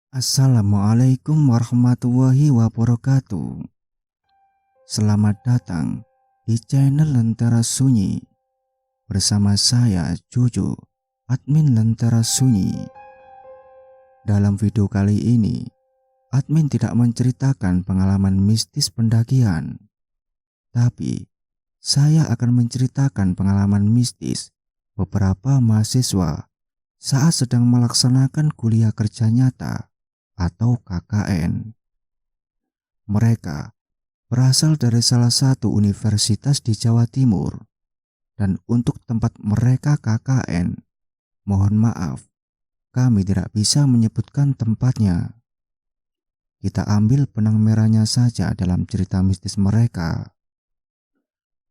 Assalamualaikum warahmatullahi wabarakatuh. Selamat datang di channel Lentera Sunyi. Bersama saya Jojo, admin Lentera Sunyi. Dalam video kali ini, admin tidak menceritakan pengalaman mistis pendakian, tapi saya akan menceritakan pengalaman mistis beberapa mahasiswa saat sedang melaksanakan kuliah kerja nyata atau KKN. Mereka berasal dari salah satu universitas di Jawa Timur, dan untuk tempat mereka KKN, mohon maaf, kami tidak bisa menyebutkan tempatnya. Kita ambil benang merahnya saja dalam cerita mistis mereka.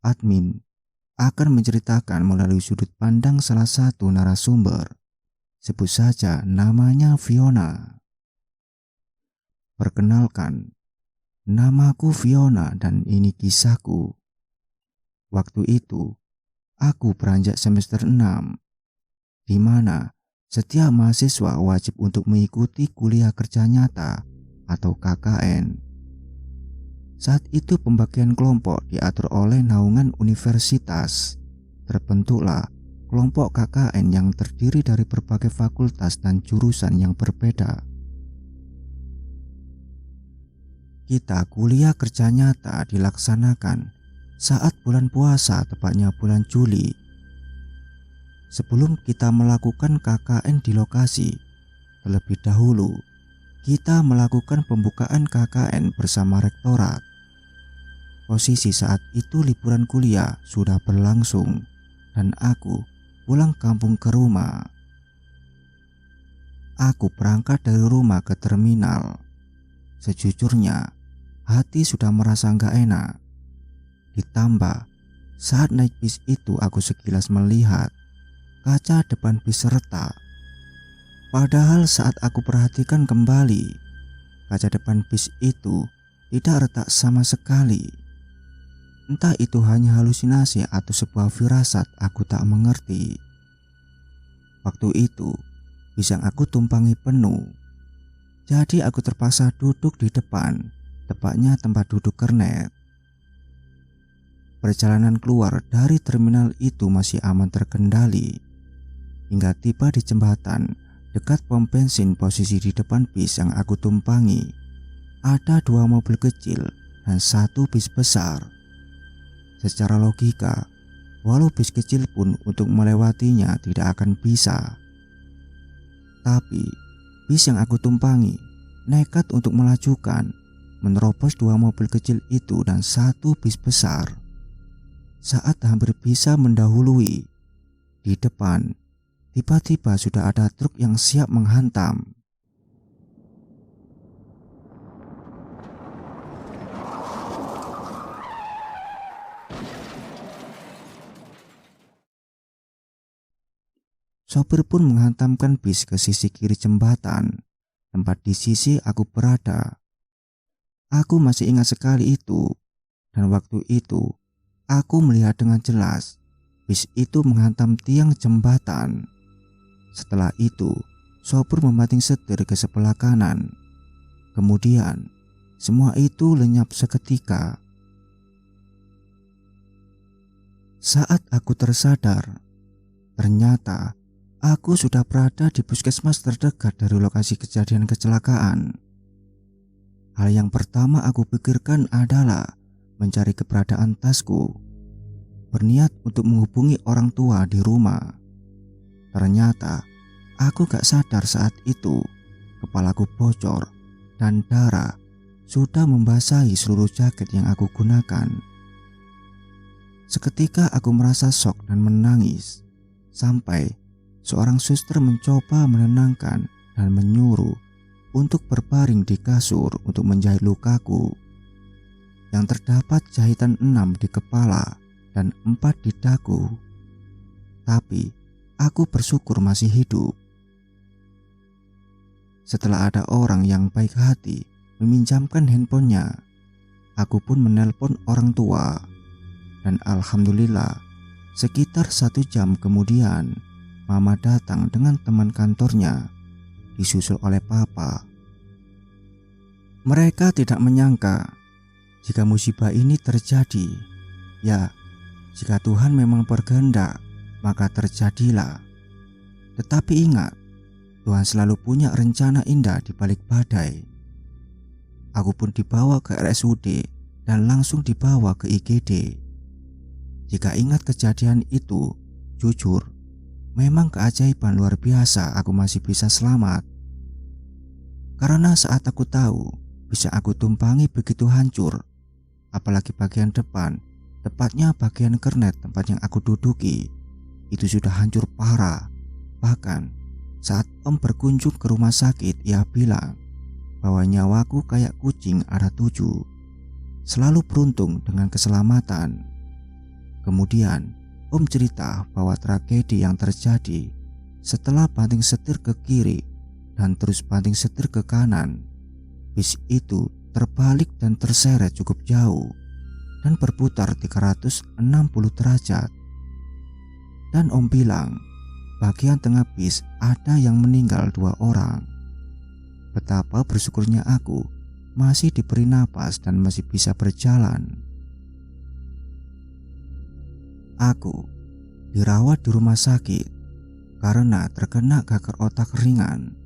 Admin akan menceritakan melalui sudut pandang salah satu narasumber. Sebut saja namanya Fiona. Perkenalkan, namaku Fiona dan ini kisahku. Waktu itu, aku beranjak semester 6, di mana setiap mahasiswa wajib untuk mengikuti kuliah kerja nyata atau KKN. Saat itu pembagian kelompok diatur oleh naungan universitas. Terbentuklah kelompok KKN yang terdiri dari berbagai fakultas dan jurusan yang berbeda. Kita kuliah kerja nyata dilaksanakan saat bulan puasa, tepatnya bulan Juli. Sebelum kita melakukan KKN di lokasi, terlebih dahulu kita melakukan pembukaan KKN bersama rektorat. Posisi saat itu liburan kuliah sudah berlangsung dan aku pulang kampung ke rumah. Aku berangkat dari rumah ke terminal. Sejujurnya, hati sudah merasa nggak enak. Ditambah, saat naik bis itu aku sekilas melihat kaca depan bis retak. Padahal saat aku perhatikan kembali, kaca depan bis itu tidak retak sama sekali. Entah itu hanya halusinasi atau sebuah firasat, aku tak mengerti. Waktu itu, bis yang aku tumpangi penuh. Jadi aku terpaksa duduk di depan, tepatnya tempat duduk kernet. Perjalanan keluar dari terminal itu masih aman terkendali, hingga tiba di jembatan dekat pom bensin. Posisi di depan bis yang aku tumpangi ada 2 mobil kecil dan 1 bis besar. Secara logika, walau bis kecil pun untuk melewatinya tidak akan bisa. Tapi bis yang aku tumpangi nekat untuk melajukan, menerobos 2 mobil kecil itu dan 1 bis besar. Saat hampir bisa mendahului, di depan tiba-tiba sudah ada truk yang siap menghantam. Sopir pun menghantamkan bis ke sisi kiri jembatan, tempat di sisi aku berada. Aku masih ingat sekali itu, dan waktu itu aku melihat dengan jelas bis itu menghantam tiang jembatan. Setelah itu, sopir membanting setir ke sebelah kanan. Kemudian, semua itu lenyap seketika. Saat aku tersadar, ternyata aku sudah berada di puskesmas terdekat dari lokasi kejadian kecelakaan. hal yang pertama aku pikirkan adalah mencari keberadaan tasku, berniat untuk menghubungi orang tua di rumah. Ternyata aku gak sadar saat itu kepalaku bocor dan darah sudah membasahi seluruh jaket yang aku gunakan. Seketika aku merasa syok dan menangis, sampai seorang suster mencoba menenangkan dan menyuruh untuk berbaring di kasur untuk menjahit lukaku yang terdapat jahitan 6 di kepala dan 4 di dagu. Tapi aku bersyukur masih hidup. Setelah ada orang yang baik hati meminjamkan handphonenya, aku pun menelpon orang tua. Dan alhamdulillah, sekitar 1 jam kemudian mama datang dengan teman kantornya, disusul oleh papa. Mereka tidak menyangka jika musibah ini terjadi. Ya, jika Tuhan memang berkehendak, maka terjadilah. Tetapi ingat, Tuhan selalu punya rencana indah di balik badai. Aku pun dibawa ke RSUD dan langsung dibawa ke IGD. Jika ingat kejadian itu, jujur, memang keajaiban luar biasa aku masih bisa selamat. Karena saat aku tahu bisa aku tumpangi begitu hancur, apalagi bagian depan, tepatnya bagian kernet tempat yang aku duduki, itu sudah hancur parah. Bahkan saat Om berkunjung ke rumah sakit, ia bilang bahwa nyawaku kayak kucing ada 7, selalu beruntung dengan keselamatan. Kemudian Om cerita bahwa tragedi yang terjadi setelah banting setir ke kiri dan terus banting setir ke kanan, bis itu terbalik dan terseret cukup jauh dan berputar 360 derajat. Dan Om bilang bagian tengah bis ada yang meninggal 2 orang. Betapa bersyukurnya aku masih diberi napas dan masih bisa berjalan. Aku dirawat di rumah sakit karena terkena kanker otak ringan.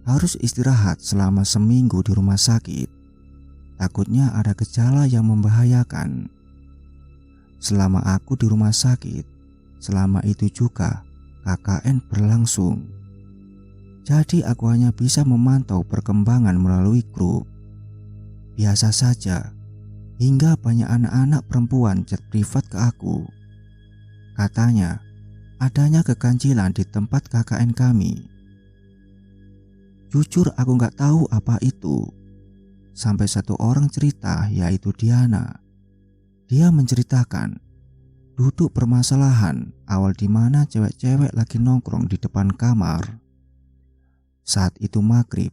Harus istirahat selama seminggu di rumah sakit. Takutnya ada gejala yang membahayakan. Selama aku di rumah sakit, selama itu juga KKN berlangsung. Jadi aku hanya bisa memantau perkembangan melalui grup. Biasa saja, hingga banyak anak-anak perempuan chat privat ke aku. Katanya adanya keganjilan di tempat KKN kami. Jujur aku gak tahu apa itu. Sampai 1 orang cerita, yaitu Diana. Dia menceritakan duduk permasalahan awal di mana cewek-cewek lagi nongkrong di depan kamar. Saat itu maghrib.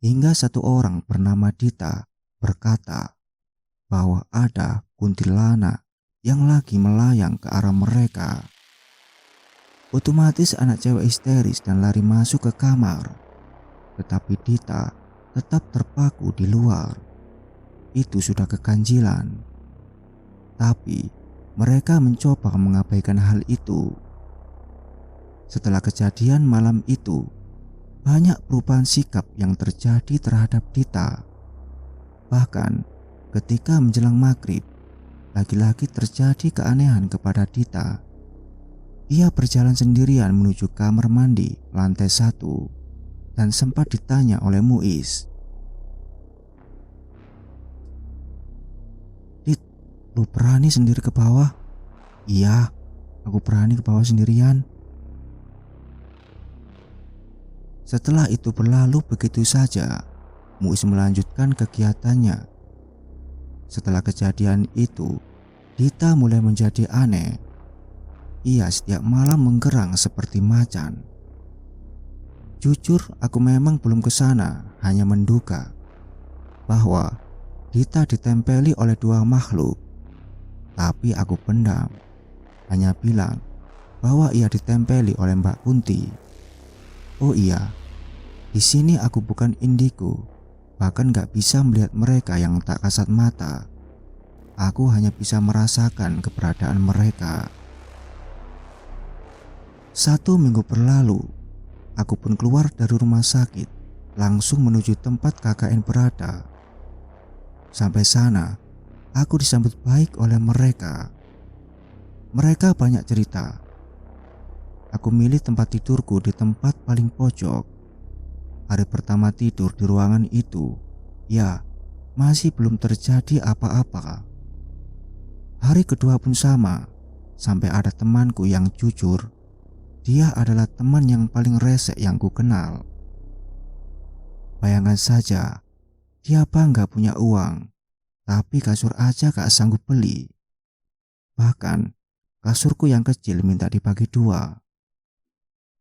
Hingga 1 orang bernama Dita berkata bahwa ada kuntilanak yang lagi melayang ke arah mereka. Otomatis anak cewek histeris dan lari masuk ke kamar. Tetapi Dita tetap terpaku di luar. Itu sudah keganjilan. Tapi mereka mencoba mengabaikan hal itu. Setelah kejadian malam itu, banyak perubahan sikap yang terjadi terhadap Dita. Bahkan ketika menjelang maghrib, lagi-lagi terjadi keanehan kepada Dita. Ia berjalan sendirian menuju kamar mandi lantai 1 dan sempat ditanya oleh Muiz, "Dit, lu berani sendiri ke bawah?" "Iya, aku berani ke bawah sendirian." Setelah itu berlalu begitu saja, Muiz melanjutkan kegiatannya. Setelah kejadian itu, Dita mulai menjadi aneh. Ia setiap malam menggerang seperti macan. Jujur, aku memang belum ke sana, hanya menduga bahwa Dita ditempeli oleh 2 makhluk. Tapi aku pendam, hanya bilang bahwa ia ditempeli oleh Mbak Kunti. Oh iya, di sini aku bukan indigo. Bahkan gak bisa melihat mereka yang tak kasat mata. Aku hanya bisa merasakan keberadaan mereka. 1 minggu berlalu, aku pun keluar dari rumah sakit langsung menuju tempat KKN berada. Sampai sana, aku disambut baik oleh mereka. Mereka banyak cerita. Aku milih tempat tidurku di tempat paling pojok. Hari pertama tidur di ruangan itu, ya, masih belum terjadi apa-apa. Hari kedua pun sama, sampai ada temanku yang jujur. Dia adalah teman yang paling resek yang ku kenal. Bayangkan saja, dia bangga punya uang, tapi kasur aja gak sanggup beli. Bahkan, kasurku yang kecil minta dibagi 2.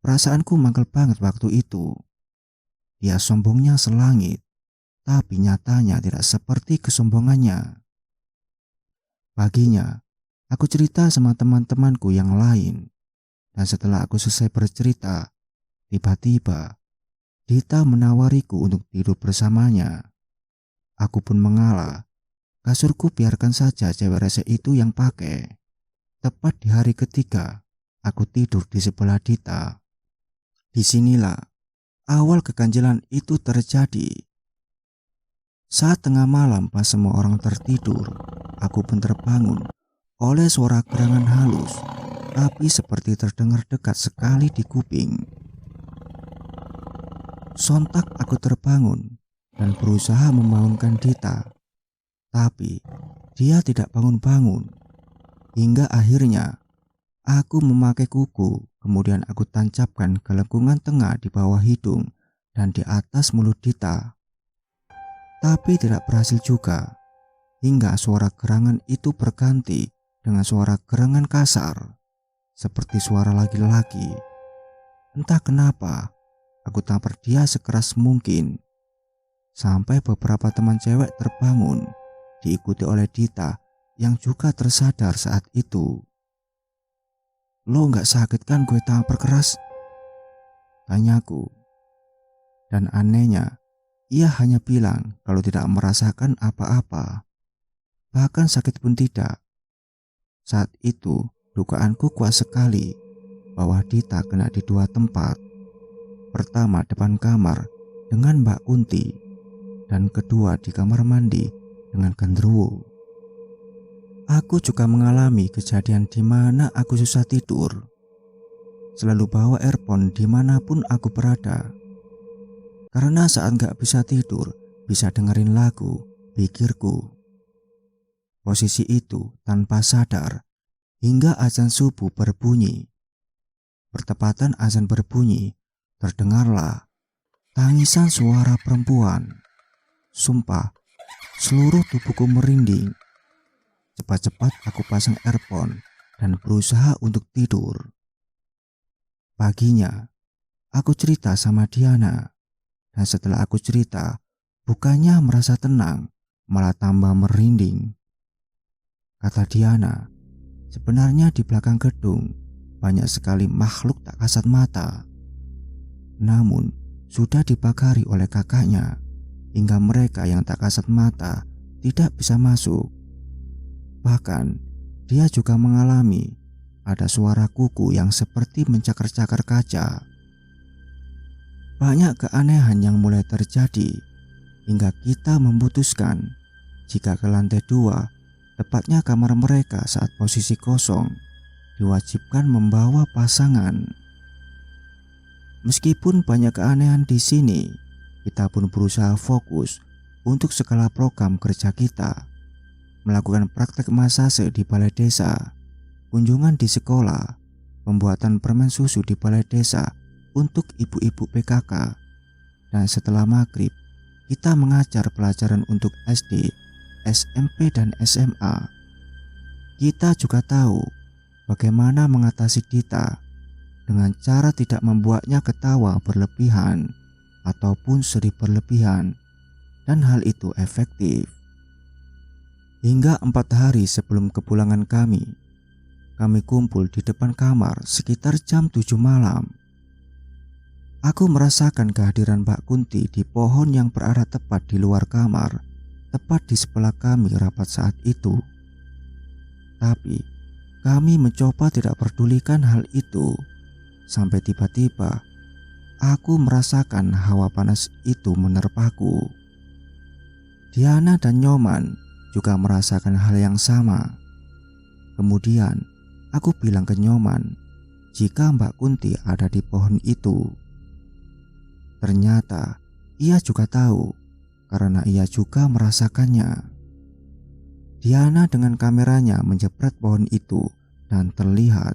Perasaanku mangkel banget waktu itu. Dia sombongnya selangit, tapi nyatanya tidak seperti kesombongannya. Paginya, aku cerita sama teman-temanku yang lain. Dan setelah aku selesai bercerita, tiba-tiba Dita menawariku untuk tidur bersamanya. Aku pun mengalah. Kasurku biarkan saja cewek resek itu yang pakai. Tepat di hari ketiga, aku tidur di sebelah Dita. Disinilah awal keganjilan itu terjadi. Saat tengah malam pas semua orang tertidur, aku pun terbangun oleh suara gerangan halus, tapi seperti terdengar dekat sekali di kuping. Sontak aku terbangun dan berusaha membangunkan Dita, tapi dia tidak bangun-bangun. Hingga akhirnya aku memakai kuku, kemudian aku tancapkan ke lengkungan tengah di bawah hidung dan di atas mulut Dita. Tapi tidak berhasil juga, hingga suara gerangan itu berganti dengan suara gerangan kasar, seperti suara laki-laki. Entah kenapa, aku tampar dia sekeras mungkin. Sampai beberapa teman cewek terbangun, diikuti oleh Dita yang juga tersadar saat itu. "Lo gak sakit kan gue tampar keras?" tanyaku. Dan anehnya, ia hanya bilang kalau tidak merasakan apa-apa. Bahkan sakit pun tidak. Saat itu, dugaanku kuat sekali bahwa Dita kena di 2 tempat. Pertama depan kamar dengan Mbak Kunti, dan kedua di kamar mandi dengan genderuwo. Aku juga mengalami kejadian di mana aku susah tidur. Selalu bawa earphone dimanapun aku berada. Karena saat gak bisa tidur, bisa dengerin lagu, pikirku. Posisi itu tanpa sadar, hingga azan subuh berbunyi. Bertepatan azan berbunyi, terdengarlah tangisan suara perempuan. Sumpah, seluruh tubuhku merinding. Cepat-cepat aku pasang earphone dan berusaha untuk tidur. Paginya, aku cerita sama Diana. Dan setelah aku cerita, bukannya merasa tenang, malah tambah merinding. Kata Diana, sebenarnya di belakang gedung banyak sekali makhluk tak kasat mata. Namun, sudah dipagari oleh kakaknya, hingga mereka yang tak kasat mata tidak bisa masuk. Bahkan, dia juga mengalami ada suara kuku yang seperti mencakar-cakar kaca. Banyak keanehan yang mulai terjadi, hingga kita memutuskan jika ke lantai 2, tepatnya kamar mereka saat posisi kosong, diwajibkan membawa pasangan. Meskipun banyak keanehan di sini, kita pun berusaha fokus untuk segala program kerja kita. Melakukan praktek masase di balai desa, kunjungan di sekolah, pembuatan permen susu di balai desa untuk ibu-ibu PKK. Dan setelah maghrib, kita mengajar pelajaran untuk SD, SMP, dan SMA. Kita juga tahu bagaimana mengatasi Dita dengan cara tidak membuatnya ketawa berlebihan ataupun sedih berlebihan, dan hal itu efektif. Hingga 4 hari sebelum kepulangan kami kumpul di depan kamar sekitar jam 7 malam. Aku merasakan kehadiran Mbak Kunti di pohon yang berada tepat di luar kamar, tepat di sebelah kami rapat saat itu. Tapi kami mencoba tidak pedulikan hal itu, sampai tiba-tiba aku merasakan hawa panas itu menerpaku. Diana dan Nyoman juga merasakan hal yang sama. Kemudian aku bilang ke Nyoman jika Mbak Kunti ada di pohon itu. Ternyata ia juga tahu karena ia juga merasakannya. Diana dengan kameranya menjepret pohon itu dan terlihat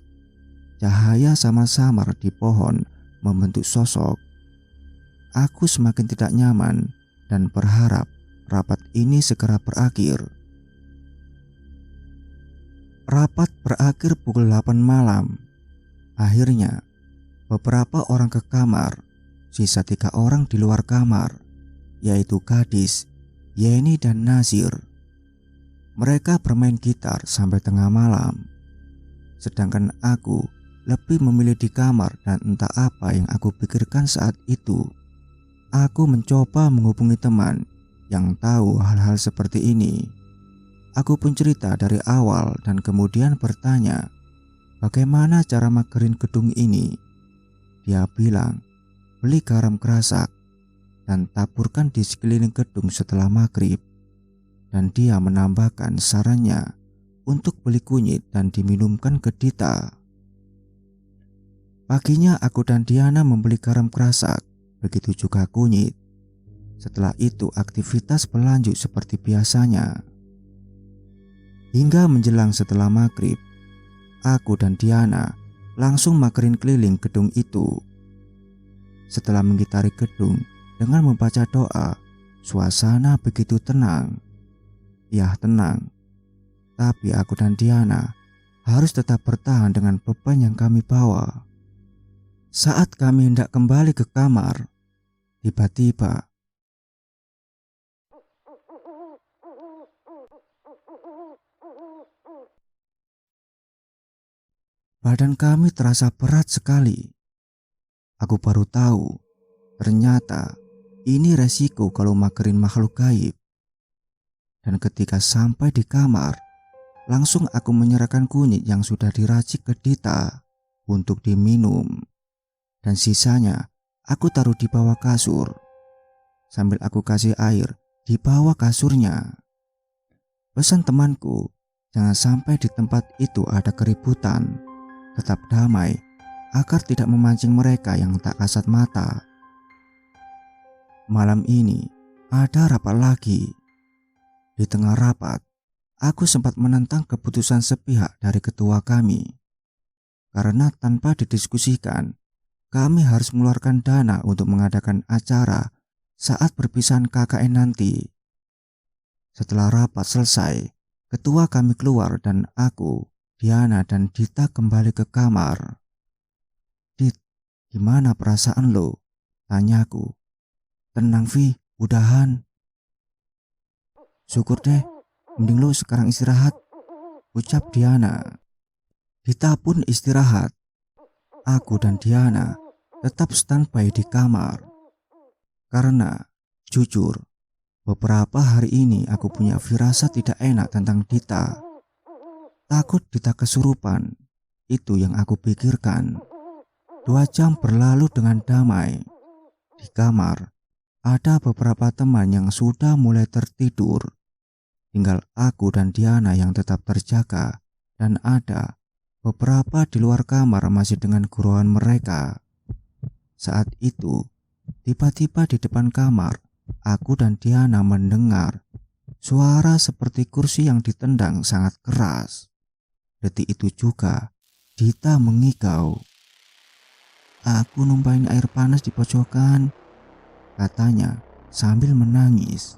cahaya samar-samar di pohon membentuk sosok. Aku semakin tidak nyaman dan berharap rapat ini segera berakhir. Rapat berakhir pukul 8 malam. Akhirnya beberapa orang ke kamar, sisa 3 orang di luar kamar, yaitu Gadis, Yeni dan Nasir. Mereka bermain gitar sampai tengah malam. Sedangkan aku lebih memilih di kamar dan entah apa yang aku pikirkan saat itu. Aku mencoba menghubungi teman yang tahu hal-hal seperti ini. Aku pun cerita dari awal dan kemudian bertanya bagaimana cara magerin gedung ini. Dia bilang beli garam kerasak dan taburkan di sekeliling gedung setelah maghrib. Dan dia menambahkan sarannya untuk beli kunyit dan diminumkan ke Dita. Paginya aku dan Diana membeli garam kerasak, begitu juga kunyit. Setelah itu aktivitas berlanjut seperti biasanya. Hingga menjelang setelah maghrib, aku dan Diana langsung magerin keliling gedung itu. Setelah mengitari gedung dengan membaca doa, suasana begitu tenang. Ya tenang, tapi aku dan Diana harus tetap bertahan dengan beban yang kami bawa. Saat kami hendak kembali ke kamar, tiba-tiba badan kami terasa berat sekali. Aku baru tahu, ternyata ini resiko kalau magerin makhluk gaib. Dan ketika sampai di kamar, langsung aku menyerahkan kunyit yang sudah diracik ke Dita untuk diminum. Dan sisanya aku taruh di bawah kasur, sambil aku kasih air di bawah kasurnya. Pesan temanku, jangan sampai di tempat itu ada keributan. Tetap damai agar tidak memancing mereka yang tak kasat mata. Malam ini ada rapat lagi. Di tengah rapat, aku sempat menentang keputusan sepihak dari ketua kami. Karena tanpa didiskusikan, kami harus mengeluarkan dana untuk mengadakan acara saat perpisahan KKN nanti. Setelah rapat selesai, ketua kami keluar dan aku, Diana dan Dita kembali ke kamar. "Dit, gimana perasaan lo?" tanyaku. "Tenang Vi, udahan." "Syukur deh, mending lo sekarang istirahat," ucap Diana. Dita pun istirahat. Aku dan Diana tetap standby di kamar. Karena jujur, beberapa hari ini aku punya firasat tidak enak tentang Dita. Takut Dita kesurupan, itu yang aku pikirkan. 2 jam berlalu dengan damai. Di kamar, ada beberapa teman yang sudah mulai tertidur. Tinggal aku dan Diana yang tetap terjaga, dan ada beberapa di luar kamar masih dengan guruan mereka. Saat itu, tiba-tiba di depan kamar, aku dan Diana mendengar suara seperti kursi yang ditendang sangat keras. Detik itu juga, Dita mengigau. "Aku numpahin air panas di pojokan," katanya sambil menangis.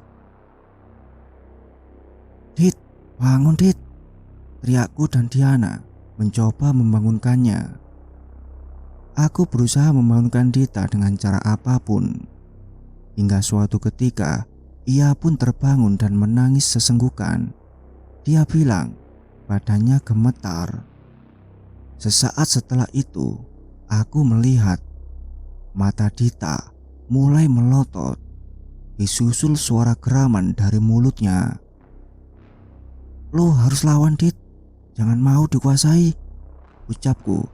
"Dit, bangun Dit," teriakku dan Diana mencoba membangunkannya. Aku berusaha membangunkan Dita dengan cara apapun. Hingga suatu ketika, ia pun terbangun dan menangis sesenggukan. Dia bilang badannya gemetar. Sesaat setelah itu, aku melihat mata Dita mulai melotot, disusul suara geraman dari mulutnya. "Lo harus lawan Dit, jangan mau dikuasai," ucapku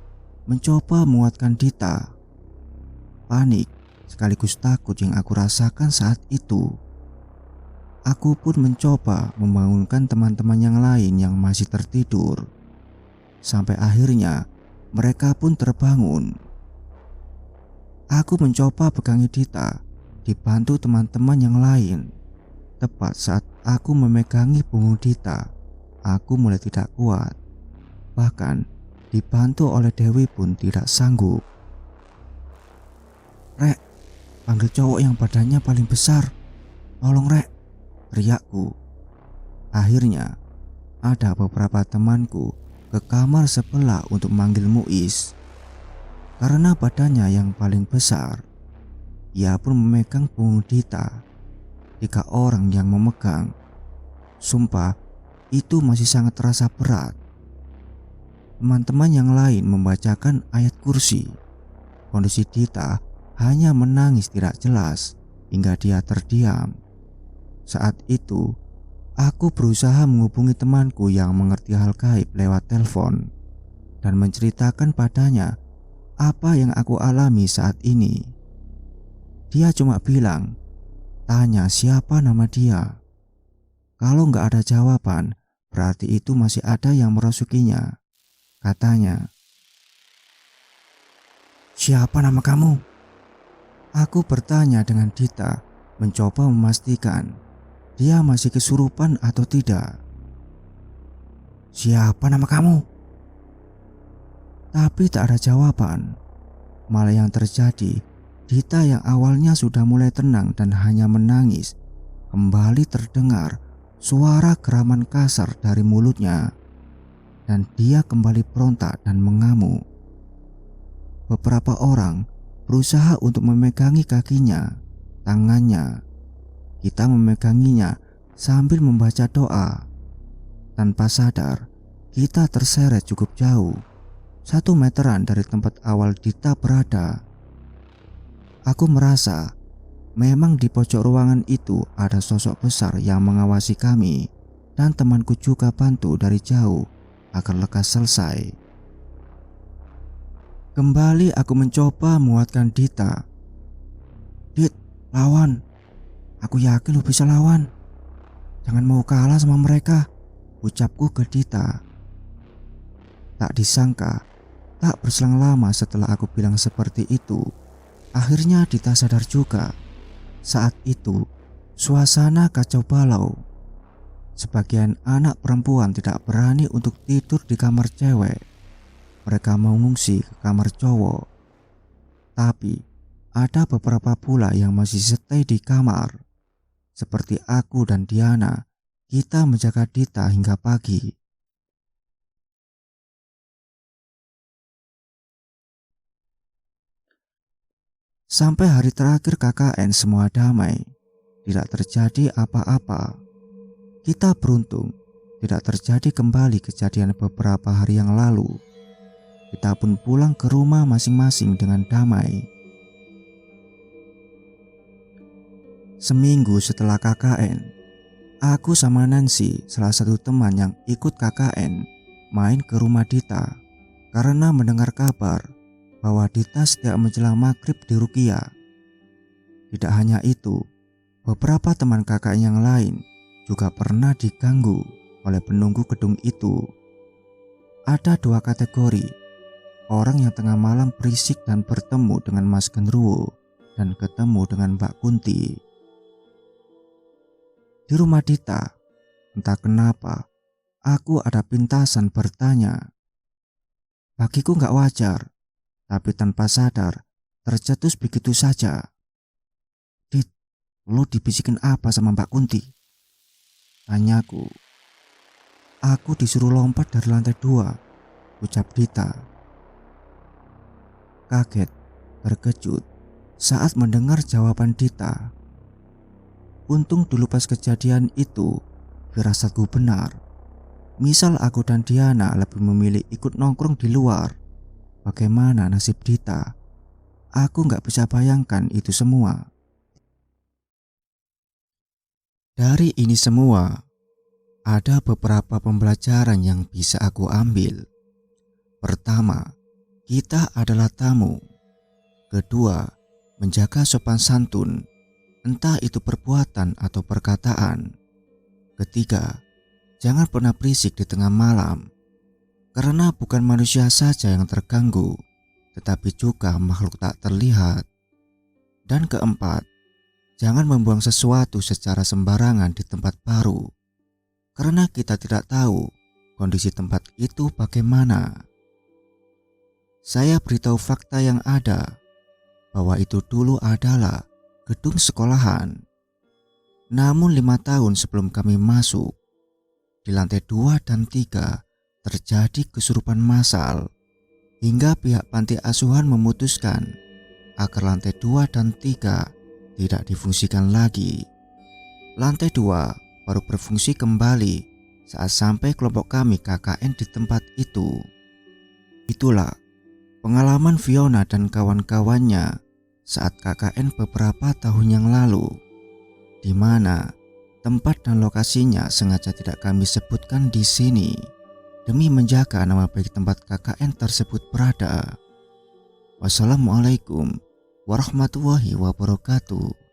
mencoba menguatkan Dita. panik sekaligus takut yang aku rasakan saat itu. Aku pun mencoba membangunkan teman-teman yang lain yang masih tertidur. Sampai akhirnya mereka pun terbangun. Aku mencoba pegangi Dita dibantu teman-teman yang lain. Tepat saat aku memegangi punggung Dita, aku mulai tidak kuat. Bahkan dibantu oleh Dewi pun tidak sanggup. "Rek, panggil cowok yang badannya paling besar. Tolong Rek," teriakku. Akhirnya ada beberapa temanku ke kamar sebelah untuk manggil Muiz. Karena badannya yang paling besar, ia pun memegang punggung Dita. 3 orang yang memegang. Sumpah, itu masih sangat terasa berat. Teman-teman yang lain membacakan ayat kursi. Kondisi Dita hanya menangis tidak jelas hingga dia terdiam. Saat itu, aku berusaha menghubungi temanku yang mengerti hal gaib lewat telepon dan menceritakan padanya apa yang aku alami saat ini. Dia cuma bilang, "Tanya siapa nama dia. Kalau nggak ada jawaban, berarti itu masih ada yang merasukinya," katanya. "Siapa nama kamu?" Aku bertanya dengan Dita, mencoba memastikan dia masih kesurupan atau tidak. "Siapa nama kamu?" Tapi tak ada jawaban. Malah yang terjadi, Dita yang awalnya sudah mulai tenang dan hanya menangis, kembali terdengar suara geraman kasar dari mulutnya. Dan dia kembali berontak dan mengamuk. Beberapa orang berusaha untuk memegangi kakinya, tangannya. Kita memeganginya sambil membaca doa. Tanpa sadar, kita terseret cukup jauh, 1 meteran dari tempat awal Dita berada. Aku merasa memang di pojok ruangan itu ada sosok besar yang mengawasi kami, dan temanku juga bantu dari jauh agar lekas selesai. Kembali aku mencoba menguatkan Dita. "Dit, lawan. Aku yakin lo bisa lawan. Jangan mau kalah sama mereka," ucapku ke Dita. Tak disangka, tak berselang lama setelah aku bilang seperti itu, akhirnya Dita sadar juga. Saat itu, suasana kacau balau. Sebagian anak perempuan tidak berani untuk tidur di kamar cewek. Mereka mengungsi ke kamar cowok. Tapi, ada beberapa pula yang masih stay di kamar. Seperti aku dan Diana, kita menjaga Dita hingga pagi. Sampai hari terakhir KKN semua damai. Tidak terjadi apa-apa. Kita beruntung tidak terjadi kembali kejadian beberapa hari yang lalu. Kita pun pulang ke rumah masing-masing dengan damai. Seminggu setelah KKN, aku sama Nancy, salah satu teman yang ikut KKN, main ke rumah Dita karena mendengar kabar bahwa Dita setiap menjelang maghrib diruqyah. Tidak hanya itu, beberapa teman kakak yang lain juga pernah diganggu oleh penunggu gedung itu. Ada 2 kategori, orang yang tengah malam berisik dan bertemu dengan Mas Genruwo dan ketemu dengan Mbak Kunti. Di rumah Dita, entah kenapa, aku ada pintasan bertanya. Bagiku gak wajar, tapi tanpa sadar tercetus begitu saja. "Dit, lo dibisikin apa sama Mbak Kunti?" tanyaku. "Aku disuruh lompat dari lantai 2, ucap Dita. Kaget, terkejut saat mendengar jawaban Dita. Untung dulu pas kejadian itu, firasatku benar. Misal aku dan Diana lebih memilih ikut nongkrong di luar, bagaimana nasib Dita? Aku gak bisa bayangkan itu semua. Dari ini semua, ada beberapa pembelajaran yang bisa aku ambil. Pertama, kita adalah tamu. Kedua, menjaga sopan santun, entah itu perbuatan atau perkataan. Ketiga, jangan pernah berisik di tengah malam, karena bukan manusia saja yang terganggu, tetapi juga makhluk tak terlihat. Dan keempat, jangan membuang sesuatu secara sembarangan di tempat baru, karena kita tidak tahu kondisi tempat itu bagaimana. Saya beritahu fakta yang ada, bahwa itu dulu adalah gedung sekolahan. Namun 5 tahun sebelum kami masuk, di lantai 2 dan 3 terjadi kesurupan massal, hingga pihak panti asuhan memutuskan agar lantai 2 dan 3 tidak difungsikan lagi. Lantai 2 baru berfungsi kembali saat sampai kelompok kami KKN di tempat itu. Itulah pengalaman Fiona dan kawan-kawannya saat KKN beberapa tahun yang lalu, di mana tempat dan lokasinya sengaja tidak kami sebutkan di sini demi menjaga nama baik tempat KKN tersebut berada. Wassalamualaikum warahmatullahi wabarakatuh.